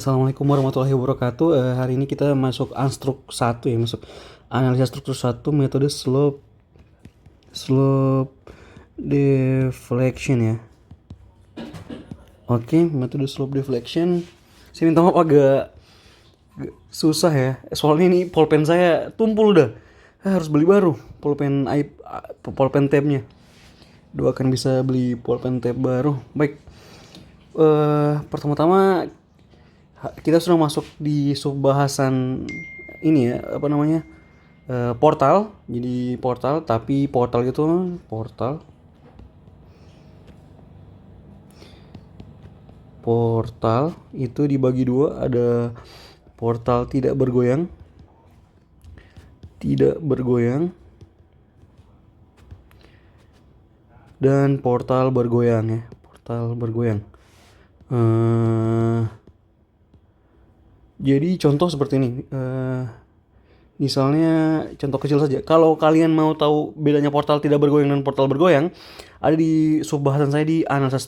Assalamualaikum warahmatullahi wabarakatuh. Hari ini kita masuk Unstruct 1 ya, masuk analisa struktur 1 metode slope deflection ya. Oke, metode slope deflection. Saya minta maaf agak susah ya. Soalnya ini pulpen saya tumpul udah. Harus beli baru pulpen tabnya. Doakan bisa beli pulpen tab baru. Baik. Pertama-tama kita sudah masuk di subbahasan ini ya, apa namanya, portal. Jadi portal, tapi portal itu portal itu dibagi dua, ada portal tidak bergoyang dan portal bergoyang ya, portal bergoyang. Jadi contoh seperti ini. Misalnya contoh kecil saja. Kalau kalian mau tahu bedanya portal tidak bergoyang dan portal bergoyang, ada di subbahasan saya di analisa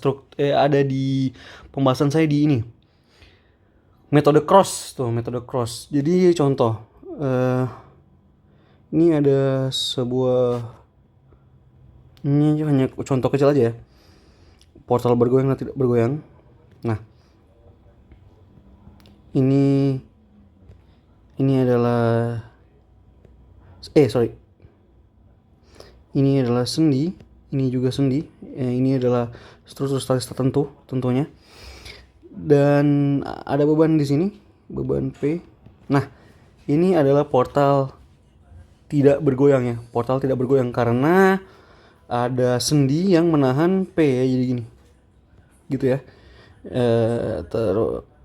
ada di pembahasan saya di ini. Metode cross tuh, metode cross. Jadi contoh, ini ada ini hanya contoh kecil aja ya. Portal bergoyang dan tidak bergoyang. Nah, ini adalah ini adalah sendi, ini juga sendi. Ini adalah struktur statis tertentu tentunya. Dan ada beban di sini, beban P. Nah, ini adalah portal tidak bergoyang ya. Portal tidak bergoyang karena ada sendi yang menahan P ya, jadi gini. Gitu ya.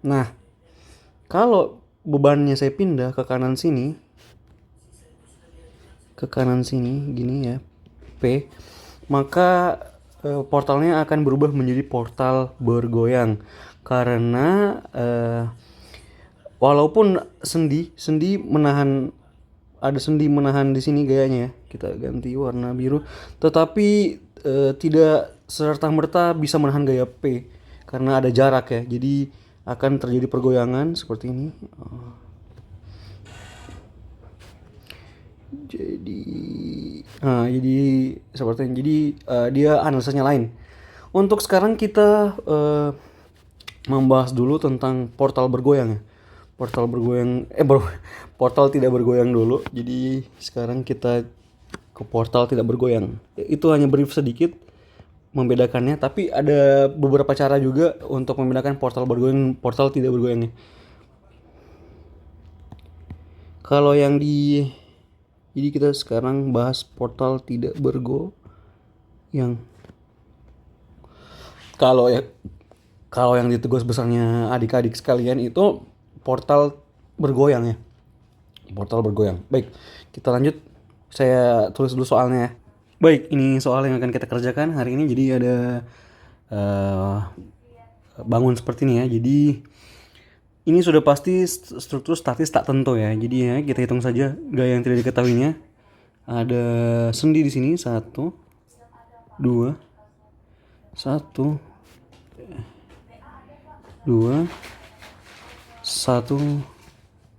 Nah, kalau bebannya saya pindah ke kanan sini gini ya, P, maka portalnya akan berubah menjadi portal bergoyang karena walaupun sendi menahan, ada sendi menahan di sini gayanya ya, kita ganti warna biru, tetapi tidak serta-merta bisa menahan gaya P karena ada jarak ya, jadi akan terjadi pergoyangan seperti ini. Jadi seperti ini. Jadi dia analisanya lain. Untuk sekarang kita membahas dulu tentang portal bergoyang ya. Portal tidak bergoyang dulu. Jadi sekarang kita ke portal tidak bergoyang. Itu hanya brief sedikit membedakannya, tapi ada beberapa cara juga untuk membedakan portal bergoyang dan portal tidak bergoyangnya. Kalau yang jadi kita sekarang bahas portal tidak bergoyang. Kalau yang ditegur besarnya adik-adik sekalian itu portal bergoyang ya. Portal bergoyang. Baik, kita lanjut. Saya tulis dulu soalnya ya. Baik, ini soal yang akan kita kerjakan hari ini. Jadi ada bangun seperti ini ya. Jadi ini sudah pasti struktur statis tak tentu ya. Jadi ya kita hitung saja gaya yang tidak diketahuinya. Ada sendi di sini 1, 2, 1, 2, 1,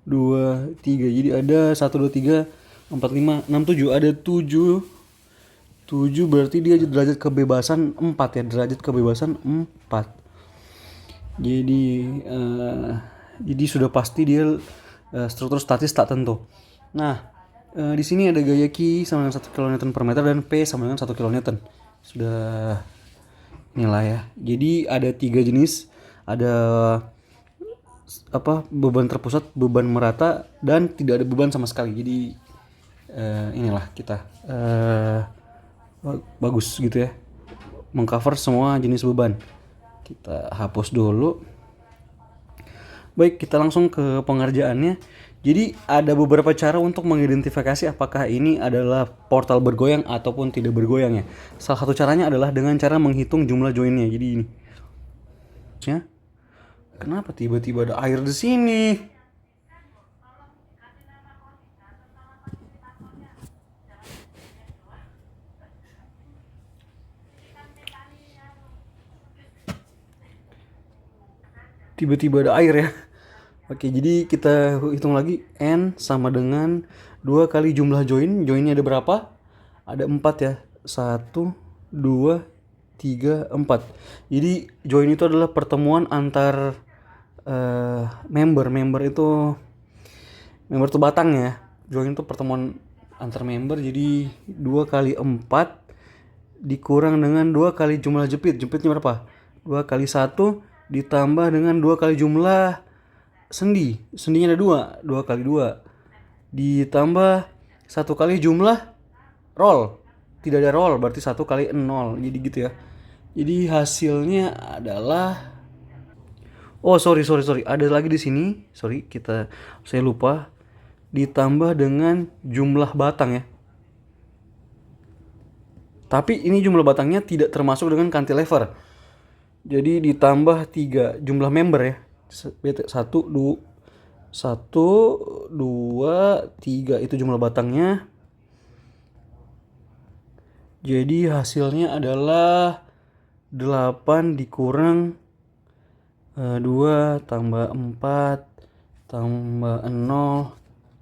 2, 3. Jadi ada 1, 2, 3, 4, 5, 6, 7. Ada 7 berarti dia derajat kebebasan 4 ya. Derajat kebebasan 4. Jadi sudah pasti dia struktur statis tak tentu. Nah, di sini ada gaya Q sama dengan 1 kN per meter dan P sama dengan 1 kN. Sudah inilah ya. Jadi ada 3 jenis. Ada beban terpusat, beban merata, dan tidak ada beban sama sekali. Jadi inilah kita bagus gitu ya, mengcover semua jenis beban. Kita hapus dulu. Baik, kita langsung ke pengerjaannya. Jadi ada beberapa cara untuk mengidentifikasi apakah ini adalah portal bergoyang ataupun tidak bergoyang ya. Salah satu caranya adalah dengan cara menghitung jumlah joinnya. Jadi ini. Ya. Kenapa tiba-tiba ada air di sini? Tiba-tiba ada air ya. Oke, jadi kita hitung lagi. N sama dengan 2 kali jumlah join. Joinnya ada berapa? Ada 4 ya. 1, 2, 3, 4. Jadi join itu adalah pertemuan antar member. Member itu batang ya. Join itu pertemuan antar member. Jadi 2 kali 4 dikurang dengan 2 kali jumlah jepit. Jepitnya berapa? 2 kali 1 ditambah dengan 2 kali jumlah sendi. Sendinya ada 2. 2 kali 2 ditambah 1 kali jumlah roll. Tidak ada roll, berarti 1 kali 0. Jadi gitu ya. Jadi hasilnya adalah, oh sorry, ada lagi di sini. Sorry, saya lupa. Ditambah dengan jumlah batang ya. Tapi ini jumlah batangnya tidak termasuk dengan cantilever. Jadi ditambah 3 jumlah member ya. 1, 2, 3 itu jumlah batangnya. Jadi hasilnya adalah 8 dikurang 2 tambah 4 tambah 0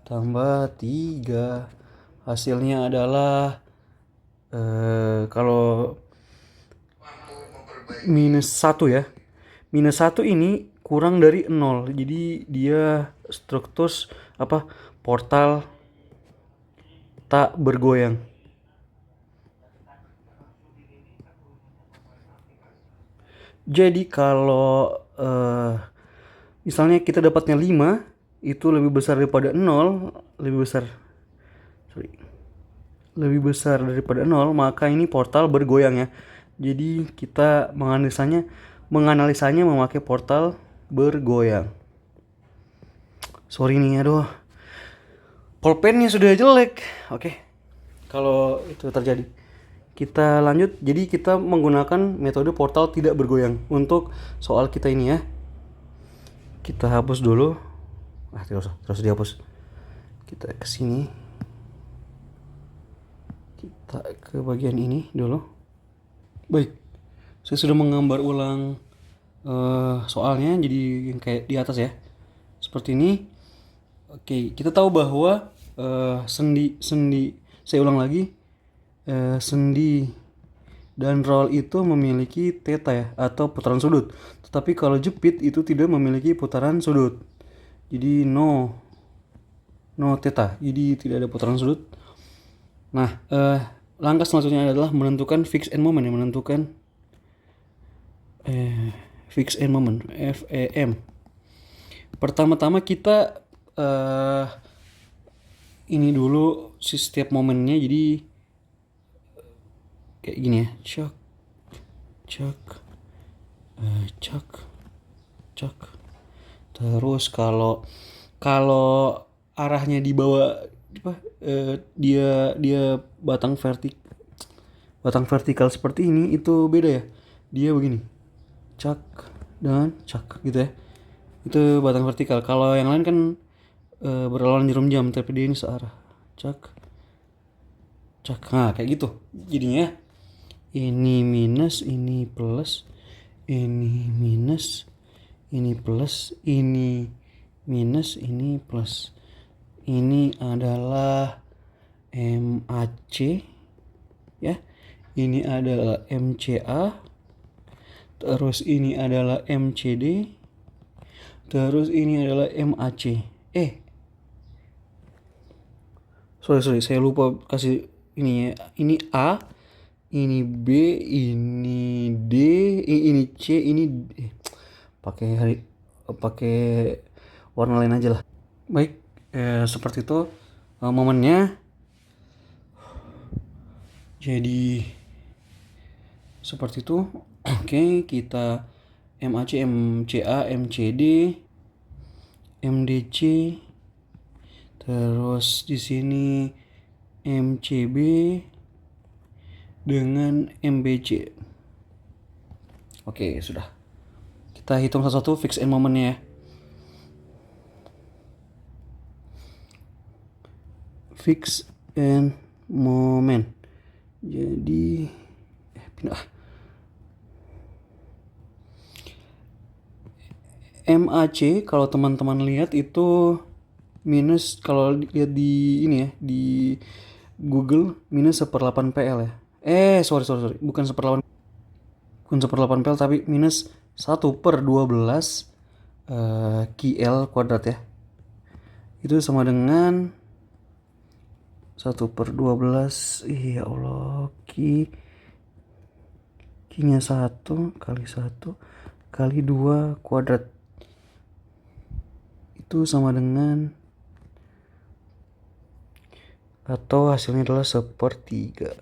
tambah 3. Hasilnya adalah kalau minus 1 ya. Minus 1 ini kurang dari 0. Jadi dia struktur portal tak bergoyang. Jadi kalau misalnya kita dapatnya 5, itu lebih besar daripada 0, lebih besar daripada 0, maka ini portal bergoyang ya. Jadi kita menganalisanya memakai portal bergoyang. Sorry nih, aduh. Pulpennya sudah jelek. Oke. Kalau itu terjadi, kita lanjut. Jadi kita menggunakan metode portal tidak bergoyang untuk soal kita ini ya. Kita hapus dulu. Terus dihapus. Kita ke sini. Kita ke bagian ini dulu. Baik. Saya sudah menggambar ulang soalnya jadi yang kayak di atas ya. Seperti ini. Oke, kita tahu bahwa sendi saya ulang lagi. Sendi dan roll itu memiliki theta ya, atau putaran sudut. Tetapi kalau jepit itu tidak memiliki putaran sudut. Jadi no theta. Jadi tidak ada putaran sudut. Nah, langkah selanjutnya adalah menentukan fixed end moment ya, menentukan fixed end moment, FEM. Pertama-tama kita ini dulu setiap momennya, jadi kayak gini ya, cak. Terus kalau arahnya di bawah dia batang vertikal seperti ini, itu beda ya. Dia begini, cak dan cak gitu ya. Itu batang vertikal. Kalau yang lain kan berlawanan jarum jam, tapi dia ini searah. Cak. Nah, kayak gitu jadinya. Ini minus, ini plus, ini minus, ini plus, ini minus, ini plus. Ini adalah MAC ya. Ini adalah MCA. Terus ini adalah MCD. Terus ini adalah MAC. Sorry, saya lupa kasih ini ya. Ini A, ini B, ini D, ini C, ini pakai warna lain aja lah. Baik, seperti itu momennya. Jadi seperti itu. Oke, kita MAC, MCA, MCD, MDC, terus di sini MCB dengan MBC. Oke, sudah. Kita hitung satu-satu fixed end momennya ya. Fixed end moment. Jadi pindah. MAC kalau teman-teman lihat itu minus, kalau lihat di ini ya, di Google minus 1/8 PL ya. Sorry, bukan 1/8 PL tapi minus 1/12 KL kuadrat ya. Itu sama dengan 1/12, ya Allah, Q-nya 1 kali 1 kali 2 kuadrat. Itu sama dengan, atau hasilnya adalah 1/3.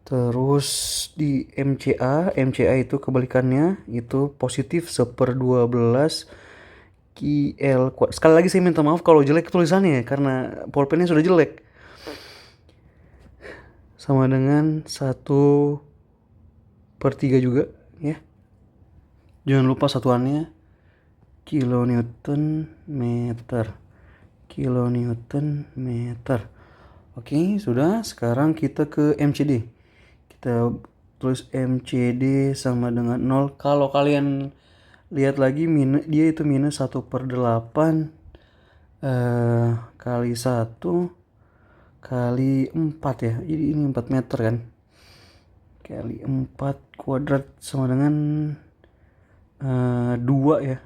Terus di MCA itu kebalikannya, itu positif 1/12 KL kuadrat. Sekali lagi saya minta maaf kalau jelek tulisannya karena pulpennya sudah jelek. Sama dengan 1/3 juga ya. Jangan lupa satuannya kilonewton meter. Oke, sudah. Sekarang kita ke MCD. Kita tulis MCD sama dengan 0. Kalau kalian lihat lagi, dia itu minus 1/8 kali 1 kali 4 ya. Jadi ini 4 meter kan. Kali 4 kuadrat sama dengan 2 ya.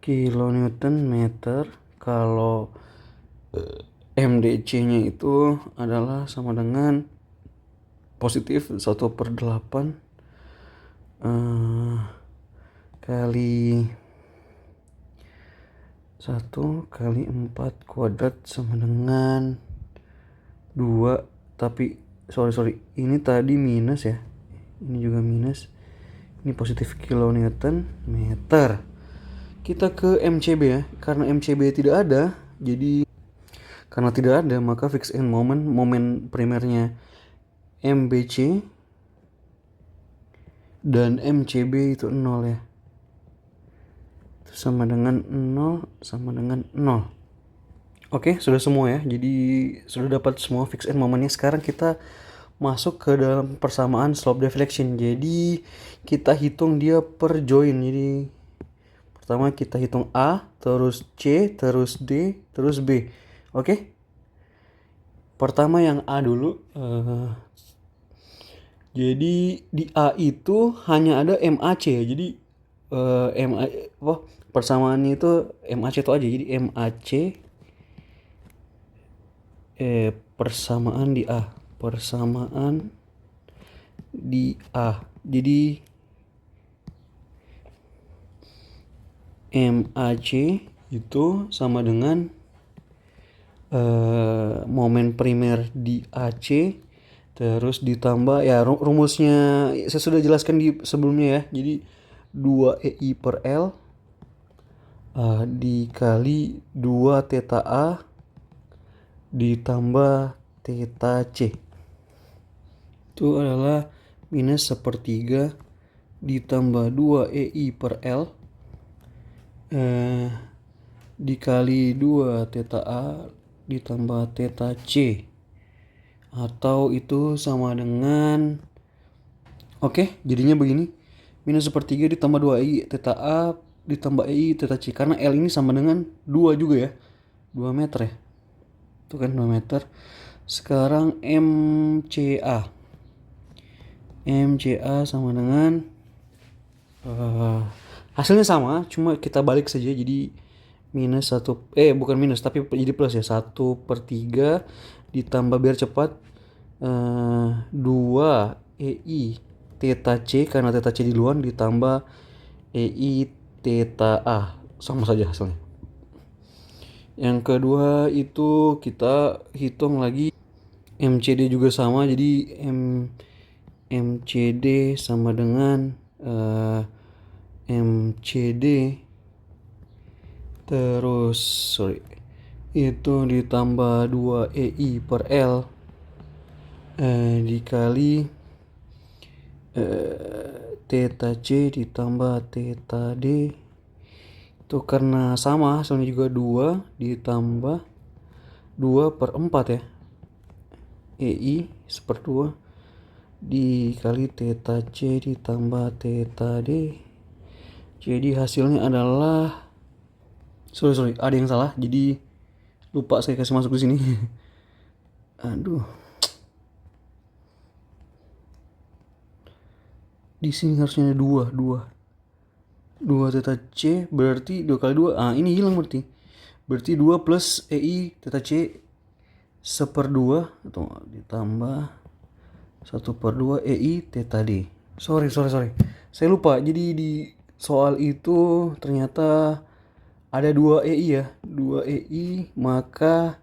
Kilonewton meter. Kalau MDC-nya itu adalah sama dengan positif 1/8 kali 1 kali 4 kuadrat sama dengan 2. Tapi sorry, ini tadi minus ya, ini juga minus, ini positif kilonewton meter. Kita ke MCB ya. Karena MCB tidak ada, jadi karena tidak ada maka fixed end momen primernya MBC dan MCB itu 0 ya. Itu sama dengan 0 sama dengan 0. Oke, sudah semua ya. Jadi sudah dapat semua fixed end momennya. Sekarang kita masuk ke dalam persamaan slope deflection. Jadi kita hitung dia per join. Jadi pertama kita hitung A, terus C, terus D, terus B. Oke. Pertama yang A dulu. Jadi di A itu hanya ada MAC ya. Jadi persamaannya itu MAC itu aja. Jadi MAC persamaan di A. Jadi MAC itu sama dengan momen primer di AC terus ditambah ya, rumusnya saya sudah jelaskan di sebelumnya ya. Jadi 2 EI per L dikali 2 theta A ditambah theta C, itu adalah minus 1/3 ditambah 2 EI per L dikali 2 theta A ditambah theta C, atau itu sama dengan, oke, jadinya begini, minus 1/3 ditambah 2 EI theta A ditambah EI theta C, karena L ini sama dengan 2 juga ya, 2 meter ya, itu kan 2 meter. Sekarang MCA sama dengan hasilnya sama, cuma kita balik saja. Jadi minus 1, bukan minus tapi jadi plus ya, 1/3 ditambah, biar cepat, 2 EI theta C karena theta C di luar ditambah EI theta A, sama saja hasilnya. Yang kedua itu kita hitung lagi MCD juga sama. Jadi MCD sama dengan MCD terus itu ditambah 2 EI per L dikali theta C ditambah theta D, itu karena sama hasilnya juga 2 ditambah 2/4 ya, EI 1/2 dikali theta C ditambah theta D Jadi hasilnya adalah sorry, ada yang salah. Jadi lupa saya kasih masuk di sini. Aduh. Di sini harusnya ada 2 theta C berarti 2 kali 2. Ini hilang berarti. Berarti 2 plus EI theta C 1/2 atau ditambah 1/2 EI theta D. Sorry. Saya lupa. Jadi di soal itu ternyata ada 2 EI ya. 2 EI, maka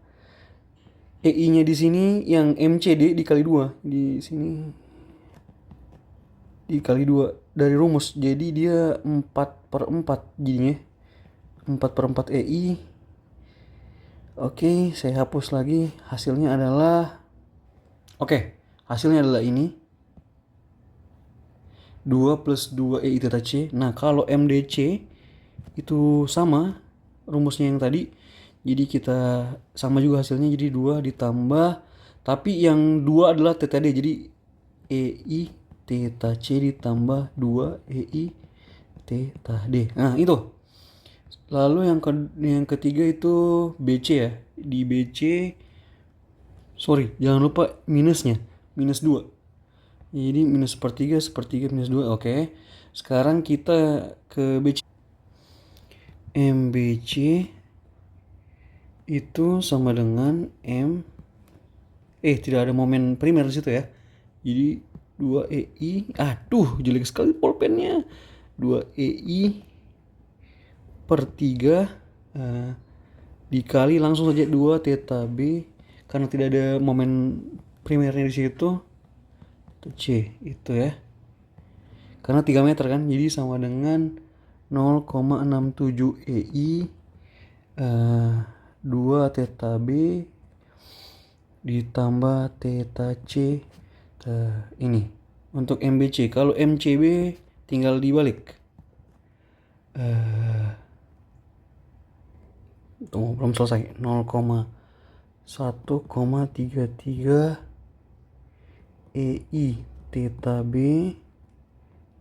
EI-nya di sini yang MCD dikali 2. Di sini dikali 2 dari rumus. Jadi dia 4/4 jadinya. 4/4 EI. Oke, saya hapus lagi. Hasilnya adalah ini 2 plus 2 EI theta C. Nah, kalau MDC itu sama rumusnya yang tadi. Jadi kita sama juga hasilnya, jadi 2 ditambah, tapi yang 2 adalah theta D. Jadi EI theta C ditambah 2 EI theta D. Nah, itu. Lalu yang ketiga itu BC ya. Di BC jangan lupa minusnya. Minus 2. Jadi minus sepertiga minus 2. Oke. Sekarang kita ke BC. MBC itu sama dengan tidak ada momen primer di situ ya. Jadi 2 EI. Jelek sekali pulpennya. 2 EI per 3 dikali langsung saja 2 theta B, karena tidak ada momen primernya di situ. C itu ya. Karena 3 meter kan, jadi sama dengan 0,67 EI 2 theta B ditambah theta C. Ini untuk MBC. Kalau MCB tinggal dibalik. Belum selesai. 0,1,33 EI theta B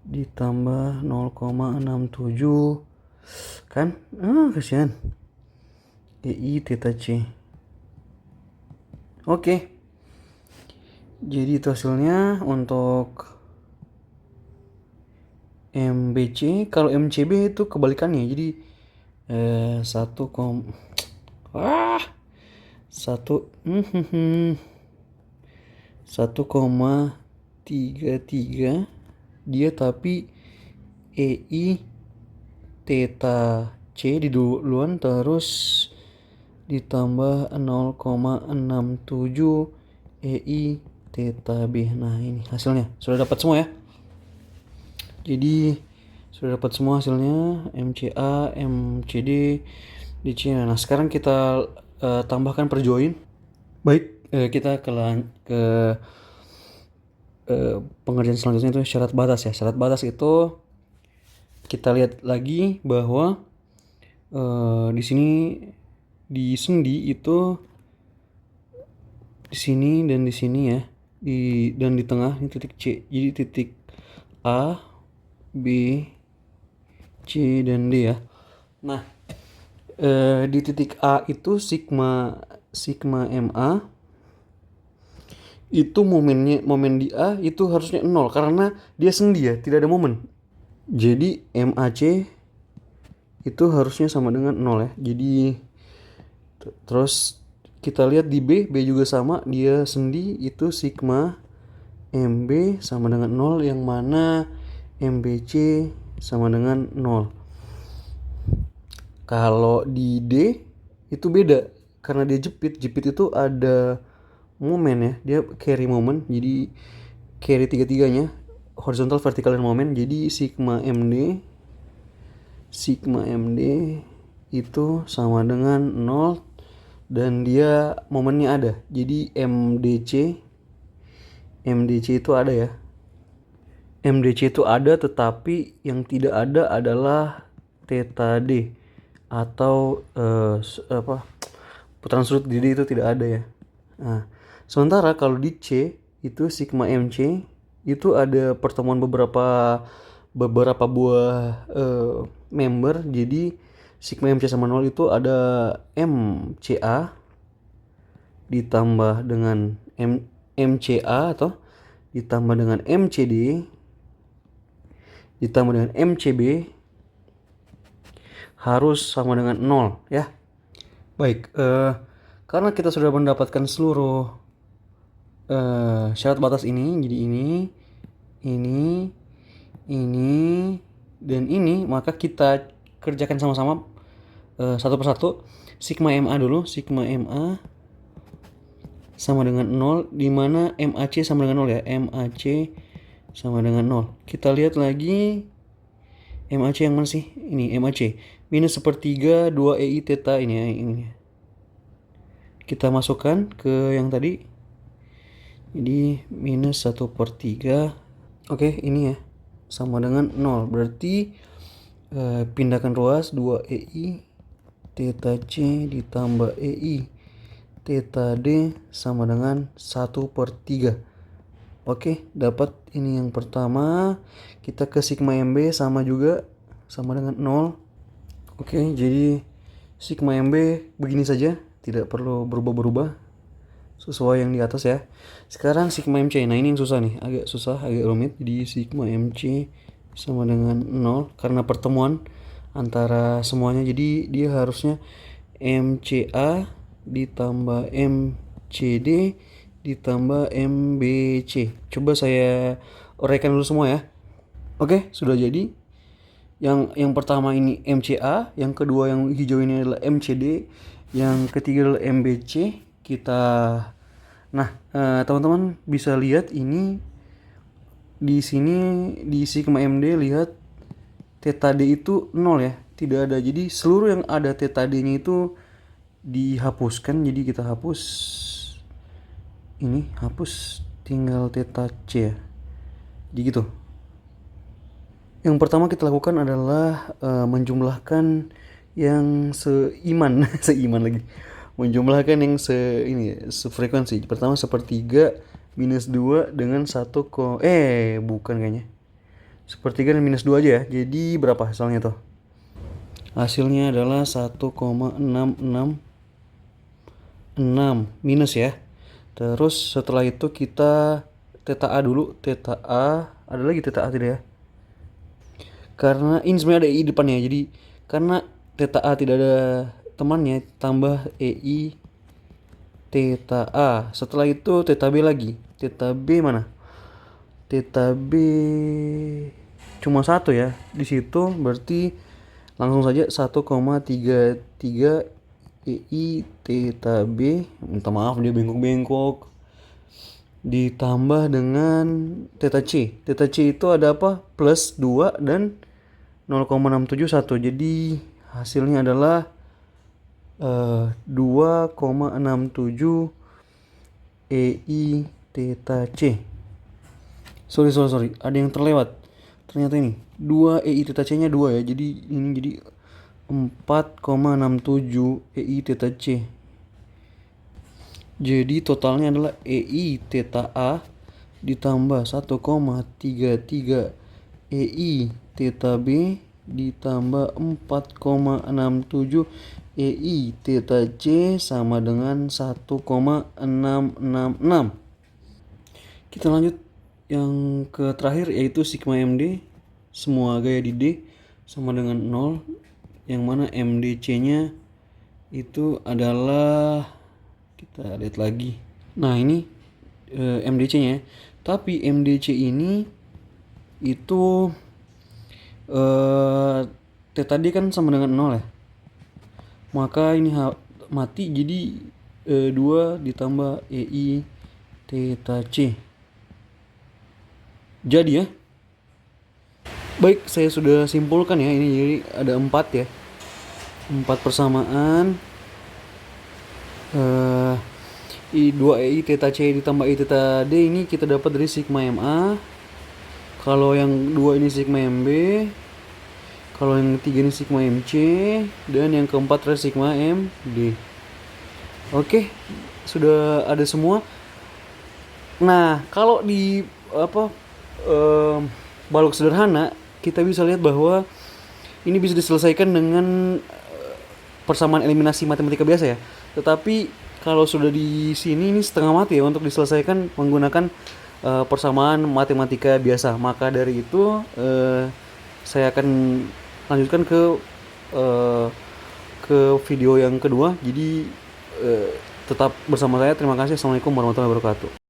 ditambah 0,67 kan? Kasihan. EI theta C. Oke. Jadi itu hasilnya untuk MBC. Kalau MCB itu kebalikannya. Jadi 1,33 dia, tapi EI theta C di duluan terus ditambah 0,67 EI theta B. Nah, ini hasilnya sudah dapat semua ya. Jadi sudah dapat semua hasilnya, MCA, MCD, DC. Nah, sekarang kita tambahkan per join. Baik, kita ke pengerjaan selanjutnya itu syarat batas ya. Syarat batas itu kita lihat lagi bahwa di sini di sendi itu di sini dan di sini ya, dan di tengah ini titik C. Jadi titik A, B, C dan D ya. Nah, di titik A itu sigma MA itu momen di A itu harusnya 0 karena dia sendi ya, tidak ada momen. Jadi MAC itu harusnya sama dengan 0 ya. Jadi terus kita lihat di B juga sama, dia sendi, itu sigma MB sama dengan 0, yang mana MBC sama dengan 0. Kalau di D itu beda karena dia jepit itu ada momen ya, dia carry momen, jadi carry tiga-tiganya, horizontal, vertikal, dan momen. Jadi sigma MD itu sama dengan 0 dan dia momennya ada. Jadi MDC itu ada ya. MDC itu ada, tetapi yang tidak ada adalah theta D atau putaran sudut di D itu tidak ada ya. Nah, sementara kalau di C itu sigma MC itu ada pertemuan beberapa beberapa buah member. Jadi sigma MC sama 0 itu ada MCA ditambah dengan MCA atau ditambah dengan MCD ditambah dengan MCB harus sama dengan 0 ya. Baik, karena kita sudah mendapatkan seluruh syarat batas ini, jadi ini, dan ini, maka kita kerjakan sama-sama satu persatu. Sigma MA dulu, sigma MA sama dengan 0, dimana MAC sama dengan 0 ya, MAC sama dengan 0. Kita lihat lagi MAC yang mana sih? Ini MAC minus 1/3 2 EI theta ini. Kita masukkan ke yang tadi. Jadi minus 1/3. Oke, ini ya. Sama dengan 0. Berarti pindahkan ruas 2 EI theta C ditambah EI theta D sama dengan 1/3. Oke, dapat ini yang pertama. Kita ke sigma MB sama juga, sama dengan 0. Oke, jadi sigma MB begini saja, tidak perlu berubah-berubah, sesuai yang di atas ya. Sekarang sigma MC, nah ini yang susah nih, agak susah, agak rumit. Jadi sigma MC sama dengan 0 karena pertemuan antara semuanya, jadi dia harusnya MCA ditambah MCD ditambah MBC. Coba saya uraikan dulu semua ya. Oke, sudah jadi. Yang pertama ini MCA, yang kedua yang hijau ini adalah MCD, yang ketiga adalah MBC. Teman-teman bisa lihat ini di sini di sigma MD, lihat theta D itu 0 ya, tidak ada. Jadi seluruh yang ada theta D-nya itu dihapuskan. Jadi kita hapus ini, hapus, tinggal theta C ya. Jadi gitu. Yang pertama kita lakukan adalah menjumlahkan yang seiman seiman lagi, menjumlahkan yang sefrekuensi. Pertama 1/3 minus 2 dengan 1 bukan kayaknya 1/3 dan minus 2 aja ya. Jadi berapa hasilnya tuh? Hasilnya adalah 1,666 minus ya. Terus setelah itu kita theta A dulu. Theta A, ada lagi theta A tidak ya? Karena ini sebenarnya ada EI depannya, jadi karena theta A tidak ada temannya, tambah EI theta A. Setelah itu theta B lagi. Theta B mana? Theta B cuma 1 ya di situ, berarti langsung saja 1,33 EI theta B. Minta maaf dia bengkok-bengkok. Ditambah dengan theta C. Theta C itu ada apa? Plus 2 dan 0,671. Jadi hasilnya adalah 2,67 EI theta C. Sorry, ada yang terlewat. Ternyata ini 2 EI theta C nya 2 ya. Jadi ini jadi 4,67 EI theta C. Jadi totalnya adalah EI theta A ditambah 1,33 EI theta B ditambah 4,67 EI theta C sama dengan 1,666. Kita lanjut yang ke terakhir, yaitu sigma MD semua gaya di D sama dengan 0, yang mana MDC nya itu adalah, kita lihat lagi. Nah ini MDC nya, tapi MDC ini itu theta D kan sama dengan 0 ya, maka ini mati. Jadi 2 ditambah EI theta C. Jadi ya, baik, saya sudah simpulkan ya, ini jadi ada 4 ya, 4 persamaan. 2 EI theta C ditambah EI theta D ini kita dapat dari sigma MA. Kalau yang 2 ini sigma MB, kalau yang ketiga ini sigma MC, dan yang keempat adalah sigma MD. Oke, sudah ada semua. Nah, kalau di balok sederhana kita bisa lihat bahwa ini bisa diselesaikan dengan persamaan eliminasi matematika biasa ya. Tetapi kalau sudah di sini ini setengah mati ya untuk diselesaikan menggunakan persamaan matematika biasa. Maka dari itu saya akan lanjutkan eh, ke video yang kedua. Jadi tetap bersama saya. Terima kasih. Assalamualaikum warahmatullahi wabarakatuh.